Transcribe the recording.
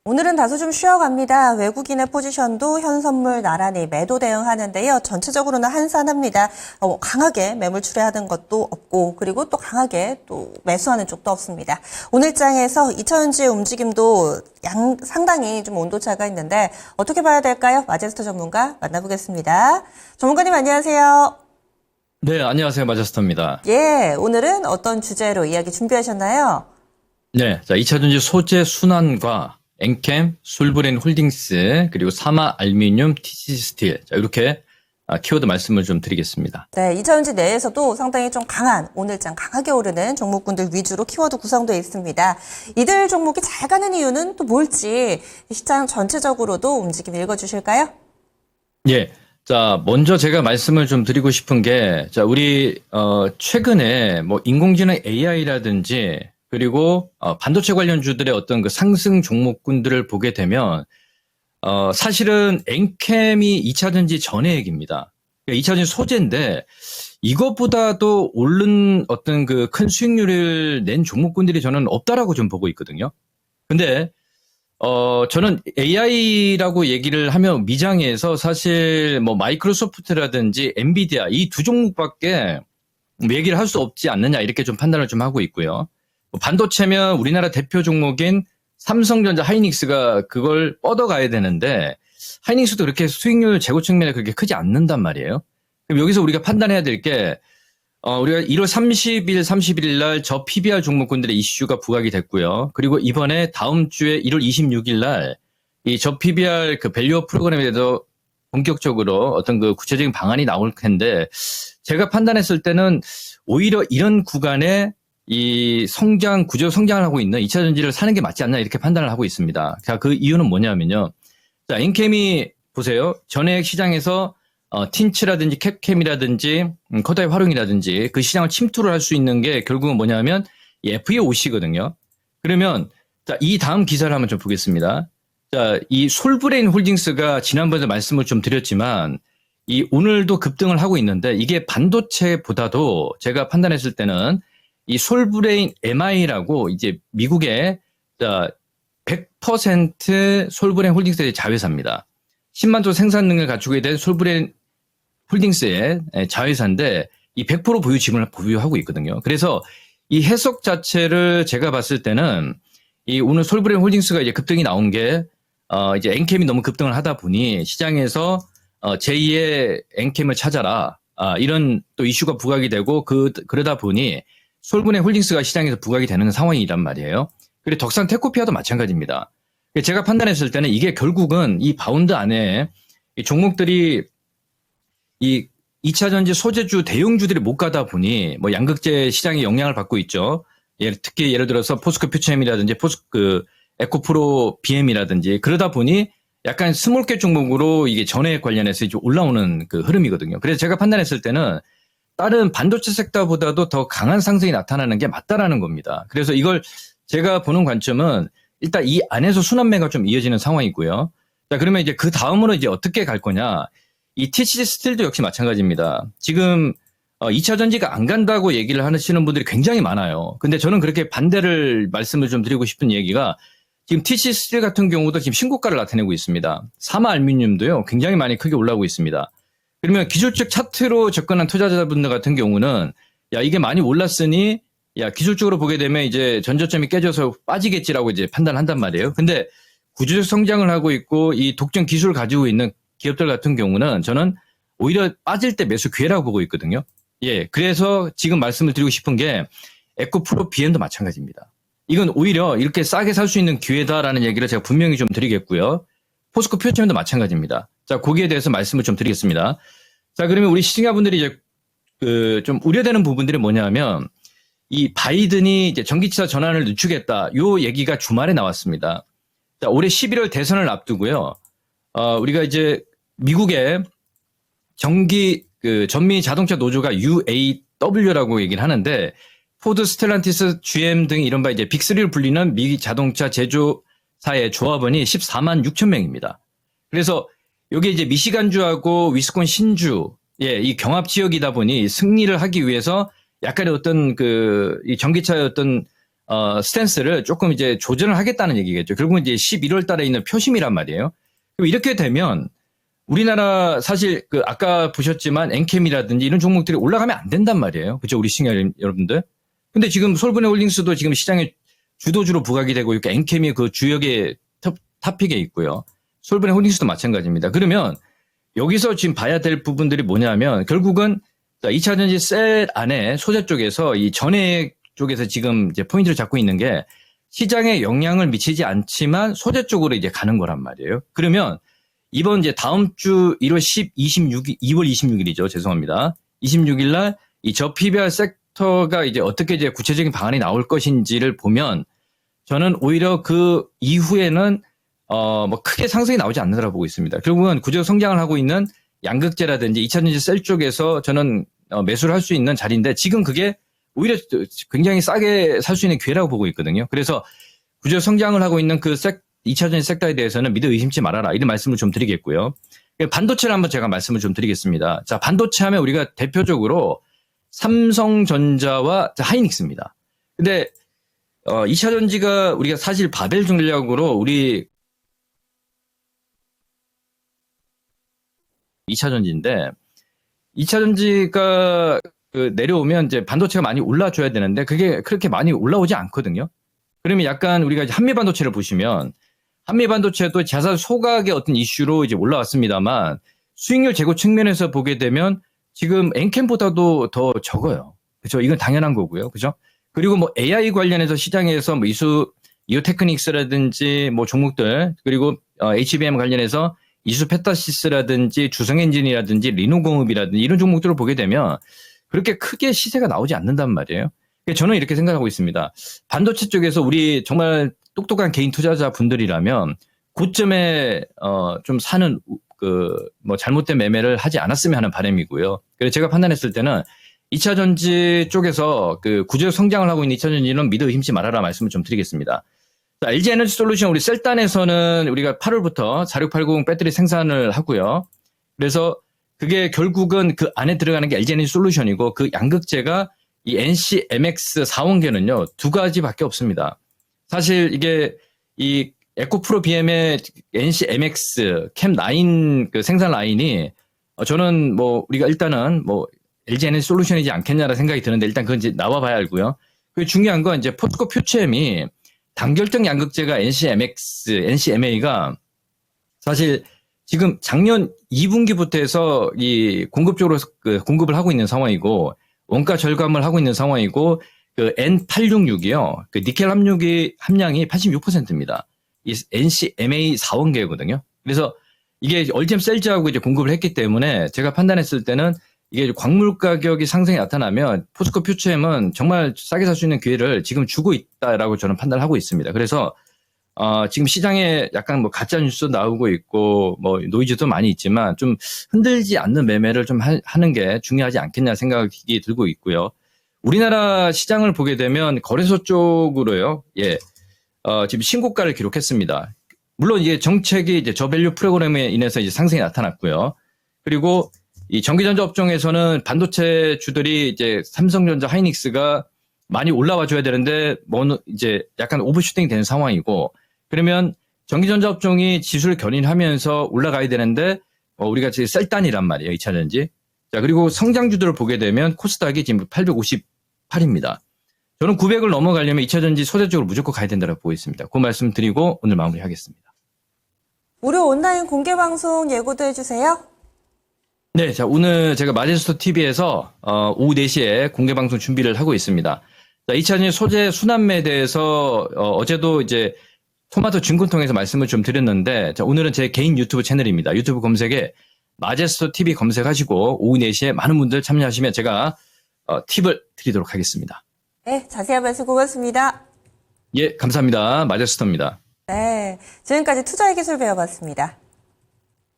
오늘은 다소 좀 쉬어갑니다. 외국인의 포지션도 현선물 나란히 매도 대응하는데요. 전체적으로는 한산합니다. 강하게 매물 출회하는 것도 없고, 그리고 또 강하게 또 매수하는 쪽도 없습니다. 오늘 장에서 2차전지의 움직임도 상당히 좀 온도차가 있는데 어떻게 봐야 될까요? 마제스터 전문가 만나보겠습니다. 전문가님 안녕하세요. 네, 안녕하세요. 마제스터입니다. 예, 오늘은 어떤 주제로 이야기 준비하셨나요? 네, 자, 2차전지 소재 순환과 엔캠, 솔브레인 홀딩스, 그리고 사마 알루미늄, TCC 스틸. 자, 이렇게 키워드 말씀을 좀 드리겠습니다. 네, 2차전지 내에서도 상당히 좀 강한, 오늘장 강하게 오르는 종목군들 위주로 키워드 구성되어 있습니다. 이들 종목이 잘 가는 이유는 또 뭘지 시장 전체적으로도 움직임 읽어주실까요? 예. 자, 먼저 제가 말씀을 좀 드리고 싶은 게, 자, 우리, 최근에 뭐 인공지능 AI라든지, 그리고 반도체 관련주들의 어떤 그 상승 종목군들을 보게 되면 사실은 엔캠이 2차전지 전해액입니다. 2차전지 소재인데 이것보다도 오른 어떤 그 큰 수익률을 낸 종목군들이 저는 없다라고 좀 보고 있거든요. 근데 저는 AI라고 얘기를 하면 미장에서 사실 뭐 마이크로소프트라든지 엔비디아 이 두 종목밖에 얘기를 할 수 없지 않느냐 이렇게 좀 판단을 좀 하고 있고요. 반도체면 우리나라 대표 종목인 삼성전자 하이닉스가 그걸 뻗어가야 되는데 하이닉스도 그렇게 수익률 제고 측면에 그렇게 크지 않는단 말이에요. 그럼 여기서 우리가 판단해야 될 게 우리가 1월 30일, 31일 날 저 PBR 종목군들의 이슈가 부각이 됐고요. 그리고 이번에 다음 주에 1월 26일 날 이 저 PBR 그 밸류업 프로그램에 대해서 본격적으로 어떤 그 구체적인 방안이 나올 텐데 제가 판단했을 때는 오히려 이런 구간에 이 구조 성장을 하고 있는 2차전지를 사는 게 맞지 않나 이렇게 판단을 하고 있습니다. 자, 그 이유는 뭐냐면요. 자, 엔캠이 보세요. 전액 시장에서 틴츠라든지 캡캠이라든지 커다의 활용이라든지 그 시장을 침투를 할 수 있는 게 결국은 뭐냐면 FEOC거든요. 그러면 자, 이 다음 기사를 한번 좀 보겠습니다. 자, 이 솔브레인 홀딩스가 지난번에 말씀을 좀 드렸지만 이 오늘도 급등을 하고 있는데 이게 반도체보다도 제가 판단했을 때는 이 솔브레인 MI라고 이제 미국의 100% 솔브레인 홀딩스의 자회사입니다. 10만 톤 생산 능력을 갖추게 된 솔브레인 홀딩스의 자회사인데 이 100% 보유 지분을 보유하고 있거든요. 그래서 이 해석 자체를 제가 봤을 때는 이 오늘 솔브레인 홀딩스가 이제 급등이 나온 게 이제 엔캠이 너무 급등을 하다 보니 시장에서 제2의 엔캠을 찾아라 이런 또 이슈가 부각이 되고 그러다 보니 솔브레인 홀딩스가 시장에서 부각이 되는 상황이란 말이에요. 그리고 덕산 테코피아도 마찬가지입니다. 제가 판단했을 때는 이게 결국은 이 바운드 안에 이 종목들이 이 2차전지 소재주 대형주들이 못 가다 보니 뭐 양극재 시장에 영향을 받고 있죠. 특히 예를 들어서 포스코 퓨처엠이라든지 에코프로 BM이라든지 그러다 보니 약간 스몰캡 종목으로 이게 전해액 관련해서 이제 올라오는 그 흐름이거든요. 그래서 제가 판단했을 때는 다른 반도체 섹터보다도 더 강한 상승이 나타나는 게 맞다라는 겁니다. 그래서 이걸 제가 보는 관점은 일단 이 안에서 순환매가 좀 이어지는 상황이고요. 자, 그러면 이제 그 다음으로 이제 어떻게 갈 거냐. 이 TCC 스틸도 역시 마찬가지입니다. 지금 2차 전지가 안 간다고 얘기를 하시는 분들이 굉장히 많아요. 근데 저는 그렇게 반대를 말씀을 좀 드리고 싶은 얘기가 지금 TCC 스틸 같은 경우도 지금 신고가를 나타내고 있습니다. 사마 알루미늄도요. 굉장히 많이 크게 올라오고 있습니다. 그러면 기술적 차트로 접근한 투자자분들 같은 경우는 야 이게 많이 올랐으니 야 기술적으로 보게 되면 이제 전저점이 깨져서 빠지겠지라고 이제 판단한단 말이에요. 근데 구조적 성장을 하고 있고 이 독점 기술을 가지고 있는 기업들 같은 경우는 저는 오히려 빠질 때 매수 기회라고 보고 있거든요. 예, 그래서 지금 말씀을 드리고 싶은 게 에코프로 BM도 마찬가지입니다. 이건 오히려 이렇게 싸게 살 수 있는 기회다라는 얘기를 제가 분명히 좀 드리겠고요. 포스코 퓨처엠도 마찬가지입니다. 자, 거기에 대해서 말씀을 좀 드리겠습니다. 자, 그러면 우리 시청자분들이 이제 좀 우려되는 부분들이 뭐냐면 이 바이든이 이제 전기차 전환을 늦추겠다. 요 얘기가 주말에 나왔습니다. 자, 올해 11월 대선을 앞두고요. 우리가 이제 미국의 전미 자동차 노조가 UAW라고 얘기를 하는데 포드, 스텔란티스, GM 등 이른바 이제 빅3를 불리는 미 자동차 제조사의 조합원이 14만 6천 명입니다. 그래서 여기 이제 미시간주하고 위스콘신주 이 경합 지역이다 보니 승리를 하기 위해서 약간의 어떤 이 전기차의 어떤 스탠스를 조금 이제 조정을 하겠다는 얘기겠죠. 결국은 이제 11월 달에 있는 표심이란 말이에요. 그럼 이렇게 되면 우리나라 사실 아까 보셨지만 엔캠이라든지 이런 종목들이 올라가면 안 된단 말이에요. 그렇죠, 우리 시청자 여러분들. 근데 지금 솔브네 홀딩스도 지금 시장에 주도주로 부각이 되고 있고 엔캠이 그 주역의 탑픽에 있고요. 솔브네 홀딩스도 마찬가지입니다. 그러면 여기서 지금 봐야 될 부분들이 뭐냐면 결국은 2차전지 셀 안에 소재 쪽에서 이 전해 쪽에서 지금 이제 포인트를 잡고 있는 게 시장에 영향을 미치지 않지만 소재 쪽으로 이제 가는 거란 말이에요. 그러면 이번 이제 다음 주 2월 26일이죠. 죄송합니다. 26일 날 이 저PBR 섹터가 이제 어떻게 이제 구체적인 방안이 나올 것인지를 보면 저는 오히려 그 이후에는 뭐 크게 상승이 나오지 않는다고 보고 있습니다. 결국은 구조적 성장을 하고 있는 양극재라든지 2차전지 셀 쪽에서 저는 매수를 할 수 있는 자리인데 지금 그게 오히려 굉장히 싸게 살 수 있는 기회라고 보고 있거든요. 그래서 구조적 성장을 하고 있는 그 2차전지 섹터에 대해서는 믿어 의심치 말아라. 이런 말씀을 좀 드리겠고요. 반도체를 한번 제가 말씀을 좀 드리겠습니다. 자, 반도체 하면 우리가 대표적으로 삼성전자와 하이닉스입니다. 근데 2차전지가 우리가 사실 바벨 전략으로 우리 2차전지인데 2차전지가 내려오면 이제 반도체가 많이 올라줘야 되는데 그게 그렇게 많이 올라오지 않거든요. 그러면 약간 우리가 이제 한미 반도체를 보시면 한미 반도체도 자사 소각의 어떤 이슈로 이제 올라왔습니다만 수익률 제고 측면에서 보게 되면 지금 엔캠보다도 더 적어요. 그렇죠? 이건 당연한 거고요. 그죠? 그리고 뭐 AI 관련해서 시장에서 뭐 이오테크닉스라든지 뭐 종목들 그리고 HBM 관련해서 이수페타시스라든지 주성엔진이라든지 리노공업이라든지 이런 종목들을 보게 되면 그렇게 크게 시세가 나오지 않는단 말이에요. 저는 이렇게 생각하고 있습니다. 반도체 쪽에서 우리 정말 똑똑한 개인 투자자 분들이라면 고점에 좀 사는 뭐 잘못된 매매를 하지 않았으면 하는 바람이고요. 그래서 제가 판단했을 때는 2차 전지 쪽에서 구조적 성장을 하고 있는 2차 전지는 믿어 의심치 말아라 말씀을 좀 드리겠습니다. 자, LG 에너지 솔루션 우리 셀단에서는 우리가 8월부터 4680 배터리 생산을 하고요. 그래서 그게 결국은 그 안에 들어가는 게 LG 에너지 솔루션이고 그 양극재가 이 NCMX 4원계는요, 두 가지밖에 없습니다. 사실 이게 이 에코프로 BM의 NCMX 캠9 그 생산 라인이 저는 뭐 우리가 일단은 뭐 LG 에너지 솔루션이지 않겠냐라는 생각이 드는데 일단 그건 이제 나와봐야 알고요. 그 중요한 건 이제 포스코 퓨처엠이 단결정 양극재가 NCMA가 사실 지금 작년 2분기부터 해서 이 공급적으로 공급을 하고 있는 상황이고 원가 절감을 하고 있는 상황이고 N866이요. 니켈 함량이 86%입니다. 이 NCMA 4원계거든요. 그래서 이게 얼티엄 셀즈하고 이제 공급을 했기 때문에 제가 판단했을 때는 이게 광물 가격이 상승이 나타나면 포스코 퓨처엠은 정말 싸게 살 수 있는 기회를 지금 주고 있다라고 저는 판단을 하고 있습니다. 그래서 지금 시장에 약간 뭐 가짜 뉴스도 나오고 있고 뭐 노이즈도 많이 있지만 좀 흔들지 않는 매매를 좀 하는 게 중요하지 않겠냐 생각이 들고 있고요. 우리나라 시장을 보게 되면 거래소 쪽으로요. 지금 신고가를 기록했습니다. 물론 이게 정책이 이제 저밸류 프로그램에 인해서 이제 상승이 나타났고요. 그리고 이 전기전자 업종에서는 반도체 주들이 이제 삼성전자, 하이닉스가 많이 올라와 줘야 되는데 뭐 이제 약간 오버슈팅이 되는 상황이고 그러면 전기전자 업종이 지수를 견인하면서 올라가야 되는데 우리가 지금 셀단이란 말이에요. 2차전지. 자, 그리고 성장주들을 보게 되면 코스닥이 지금 858입니다. 저는 900을 넘어가려면 2차전지 소재 쪽으로 무조건 가야 된다고 보고 있습니다. 그 말씀 드리고 오늘 마무리하겠습니다. 무료 온라인 공개 방송 예고도 해주세요. 네, 자, 오늘 제가 마제스터 TV에서 오후 4시에 공개 방송 준비를 하고 있습니다. 자, 2차전지 소재 순환매에 대해서 어제도 이제 토마토 증권 통해서 말씀을 좀 드렸는데, 자, 오늘은 제 개인 유튜브 채널입니다. 유튜브 검색에 마제스터 TV 검색하시고 오후 4시에 많은 분들 참여하시면 제가 팁을 드리도록 하겠습니다. 네, 자세한 말씀 고맙습니다. 예, 감사합니다. 마제스터입니다. 네, 지금까지 투자의 기술 배워봤습니다.